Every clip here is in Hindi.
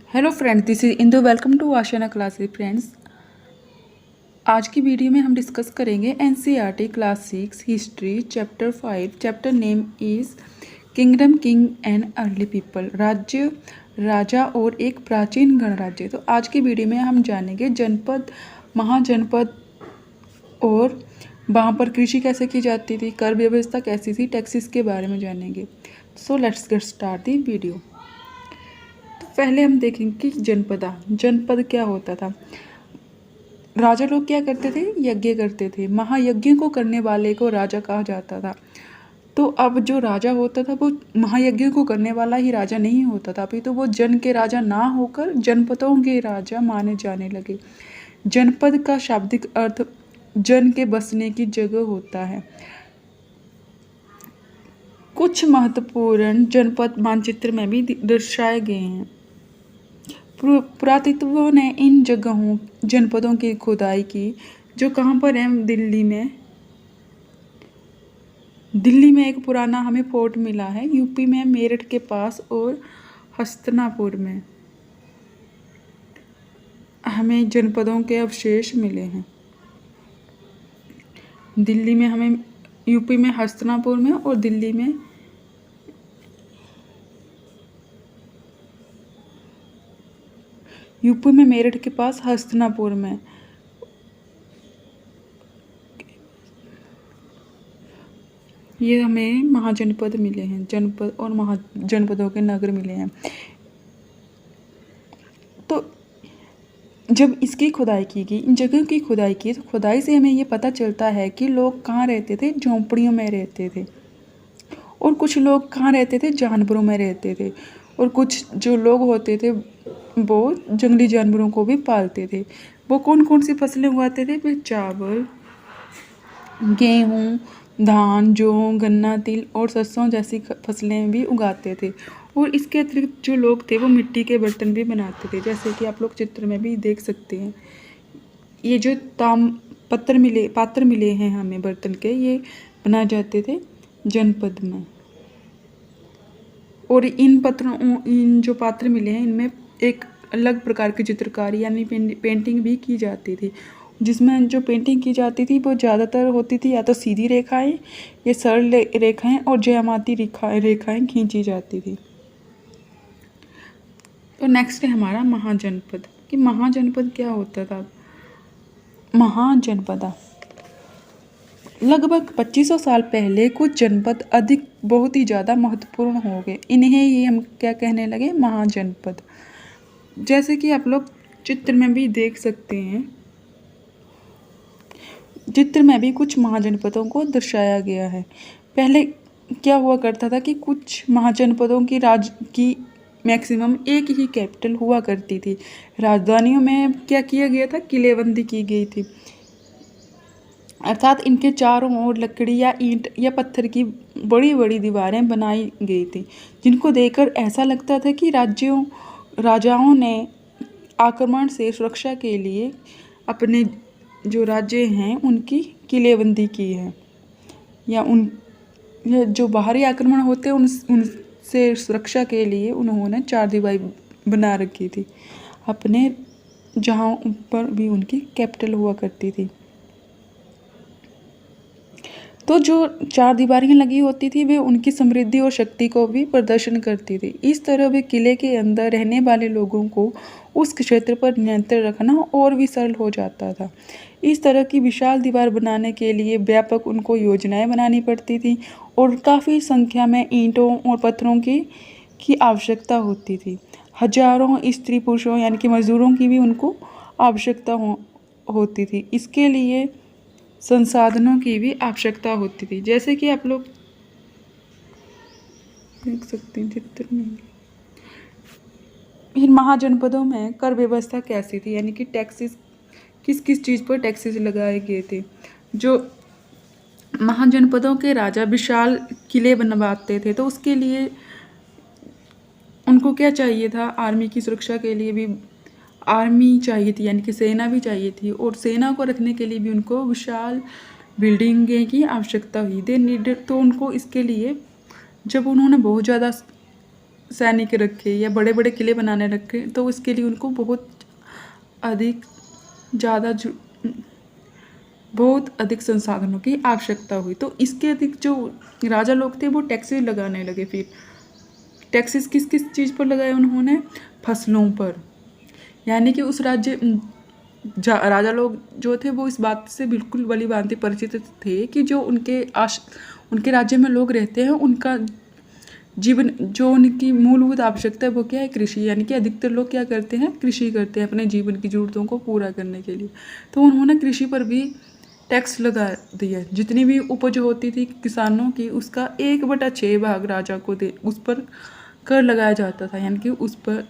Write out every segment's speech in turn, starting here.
Hello friends, this is Indu. Welcome to Aashiyana classes. Friends, आज की वीडियो में हम डिस्कस करेंगे NCERT class 6 history chapter 5। Chapter name is kingdom, king and early people. राज्य, राजा और एक प्राचीन गणराज्य। तो आज की वीडियो में हम जानेंगे जनपद, महाजनपद और वहाँ पर कृषि कैसे की जाती थी, कर व्यवस्था कैसी थी, टैक्सेस के बारे में जानेंगे। So let's get start the video. पहले हम देखेंगे कि जनपद क्या होता था। राजा लोग क्या करते थे? यज्ञ करते थे। महायज्ञ को करने वाले को राजा कहा जाता था। तो अब जो राजा होता था वो महायज्ञ को करने वाला ही राजा नहीं होता था, अभी तो वो जन के राजा ना होकर जनपदों के राजा माने जाने लगे। जनपद का शाब्दिक अर्थ जन के बसने की जगह होता है। कुछ महत्वपूर्ण जनपद मानचित्र में भी दर्शाए गए हैं। पुरातत्वों ने इन जगहों जनपदों की खुदाई की, जो कहाँ पर है? दिल्ली में एक पुराना हमें फोर्ट मिला है, यूपी में मेरठ के पास, और हस्तिनापुर में हमें जनपदों के अवशेष मिले हैं। दिल्ली में हमें, यूपी में हस्तिनापुर में, और दिल्ली में यूपी में मेरठ के पास हस्तिनापुर में ये हमें महाजनपद मिले हैं। जनपद और महाजनपदों के नगर मिले हैं। तो जब इसकी खुदाई की गई, इन जगहों की खुदाई की, तो खुदाई से हमें ये पता चलता है कि लोग कहाँ रहते थे? झोंपड़ियों में रहते थे। और कुछ लोग कहाँ रहते थे? जानवरों में रहते थे। और कुछ जो लोग होते थे वो जंगली जानवरों को भी पालते थे। वो कौन कौन सी फसलें उगाते थे? वे चावल, गेहूँ, धान, जौ, गन्ना, तिल और सरसों जैसी फसलें भी उगाते थे। और इसके अतिरिक्त जो लोग थे वो मिट्टी के बर्तन भी बनाते थे, जैसे कि आप लोग चित्र में भी देख सकते हैं। ये जो पात्र मिले हैं हमें बर्तन के, ये बनाए जाते थे जनपद में। और इन जो पात्र मिले हैं, इनमें एक अलग प्रकार की चित्रकारी यानी पेंटिंग भी की जाती थी। जिसमें जो पेंटिंग की जाती थी वो ज़्यादातर होती थी या तो सीधी रेखाएं या सरल रेखाएं और ज्यामितीय रेखाएं खींची जाती थी। तो नेक्स्ट है हमारा महाजनपद। कि महाजनपद क्या होता था? महाजनपद लगभग 2500 साल पहले कुछ जनपद बहुत ही ज़्यादा महत्वपूर्ण हो गए। इन्हें ही हम क्या कहने लगे? महाजनपद। जैसे कि आप लोग चित्र में भी देख सकते हैं, चित्र में भी कुछ महाजनपदों को दर्शाया गया है। पहले क्या हुआ करता था कि कुछ महाजनपदों की मैक्सिमम एक ही कैपिटल हुआ करती थी। राजधानियों में क्या किया गया था? किलेबंदी की गई थी, अर्थात इनके चारों ओर लकड़ी या ईंट या पत्थर की बड़ी बड़ी दीवारें बनाई गई थी, जिनको देखकर ऐसा लगता था कि राजाओं ने आक्रमण से सुरक्षा के लिए अपने जो राज्य हैं उनकी किलेबंदी की है, या जो बाहरी आक्रमण होते हैं उनसे सुरक्षा के लिए उन्होंने चार दीवारी बना रखी थी अपने, जहाँ ऊपर भी उनकी कैपिटल हुआ करती थी। तो जो चार दीवारियाँ लगी होती थी वे उनकी समृद्धि और शक्ति को भी प्रदर्शन करती थी। इस तरह वे किले के अंदर रहने वाले लोगों को उस क्षेत्र पर नियंत्रण रखना और भी सरल हो जाता था। इस तरह की विशाल दीवार बनाने के लिए व्यापक उनको योजनाएं बनानी पड़ती थी और काफ़ी संख्या में ईंटों और पत्थरों की आवश्यकता होती थी। हजारों स्त्री पुरुषों यानी कि मजदूरों की भी उनको आवश्यकता होती थी। इसके लिए संसाधनों की भी आवश्यकता होती थी, जैसे कि आप लोग देख सकते हैं चित्र में। इन महाजनपदों में कर व्यवस्था कैसी थी, यानी कि टैक्सेस किस किस चीज़ पर टैक्सेस लगाए गए थे। जो महाजनपदों के राजा विशाल किले बनवाते थे, तो उसके लिए उनको क्या चाहिए था? आर्मी की सुरक्षा के लिए भी आर्मी चाहिए थी, यानी कि सेना भी चाहिए थी, और सेना को रखने के लिए भी उनको विशाल बिल्डिंगें की आवश्यकता हुई। दे नीडेड, तो उनको इसके लिए जब उन्होंने बहुत ज़्यादा सैनिक रखे या बड़े बड़े किले बनाने रखे, तो उसके लिए उनको बहुत अधिक संसाधनों की आवश्यकता हुई। तो इसके अधिक जो राजा लोग थे वो टैक्सेस लगाने लगे। फिर टैक्सेस किस किस चीज़ पर लगाए उन्होंने? फसलों पर। यानी कि उस राजा लोग जो थे वो इस बात से बिल्कुल भली भांति परिचित थे कि जो उनके राज्य में लोग रहते हैं, उनका जीवन, जो उनकी मूलभूत आवश्यकता है वो क्या है? कृषि। यानी कि अधिकतर लोग क्या करते हैं? कृषि करते हैं अपने जीवन की ज़रूरतों को पूरा करने के लिए। तो उन्होंने कृषि पर भी टैक्स लगा दिया। जितनी भी उपज होती थी किसानों की, उसका 1/6 भाग राजा को उस पर कर लगाया जाता था। यानी कि उस पर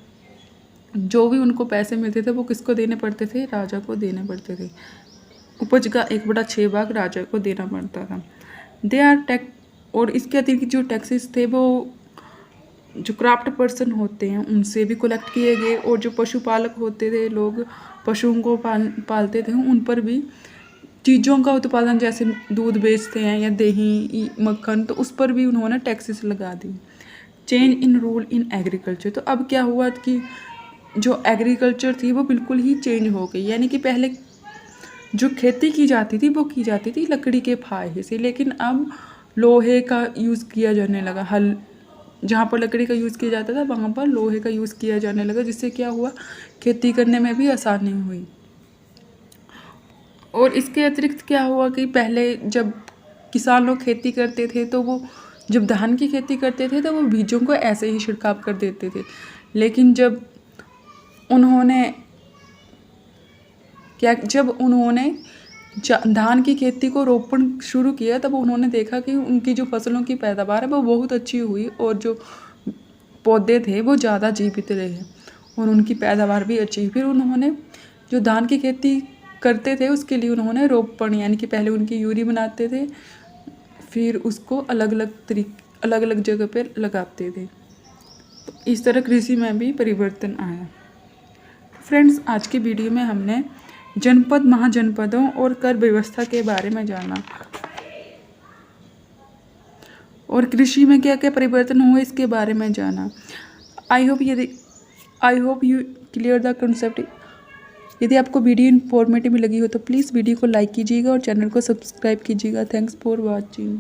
जो भी उनको पैसे मिलते थे वो किसको देने पड़ते थे? राजा को देने पड़ते थे। उपज का 1/6 भाग राजा को देना पड़ता था। और इसके अतिरिक्त जो टैक्सेस थे वो जो क्राफ्ट पर्सन होते हैं उनसे भी कलेक्ट किए गए, और जो पशुपालक होते थे, लोग पशुओं को पालते थे, उन पर भी चीज़ों का उत्पादन, जैसे दूध बेचते हैं या दही, मक्खन, तो उस पर भी उन्होंने टैक्सेस लगा दी। Change in rule in agriculture. तो अब क्या हुआ कि जो एग्रीकल्चर थी वो बिल्कुल ही चेंज हो गई। यानी कि पहले जो खेती की जाती थी वो की जाती थी लकड़ी के फाहे से, लेकिन अब लोहे का यूज़ किया जाने लगा। हल जहाँ पर लकड़ी का यूज़ किया जाता था वहाँ पर लोहे का यूज़ किया जाने लगा, जिससे क्या हुआ? खेती करने में भी आसानी हुई। और इसके अतिरिक्त क्या हुआ कि पहले जब किसान लोग खेती करते थे तो वो जब धान की खेती करते थे तो वो बीजों को ऐसे ही छिड़काव कर देते थे। लेकिन जब उन्होंने धान की खेती को रोपण शुरू किया, तब उन्होंने देखा कि उनकी जो फसलों की पैदावार है वो बहुत अच्छी हुई, और जो पौधे थे वो ज़्यादा जीवित रहे और उनकी पैदावार भी अच्छी हुई। फिर उन्होंने जो धान की खेती करते थे उसके लिए उन्होंने रोपण, यानी कि पहले उनकी यूरी बनाते थे, फिर उसको अलग अलग जगह पर लगाते थे। तो इस तरह कृषि में भी परिवर्तन आया। फ्रेंड्स, आज की वीडियो में हमने जनपद, महाजनपदों और कर व्यवस्था के बारे में जाना, और कृषि में क्या क्या परिवर्तन हुए इसके बारे में जाना। I hope you clear the concept. यदि आपको वीडियो इन्फॉर्मेटिव लगी हो तो प्लीज़ वीडियो को लाइक कीजिएगा और चैनल को सब्सक्राइब कीजिएगा। Thanks for watching.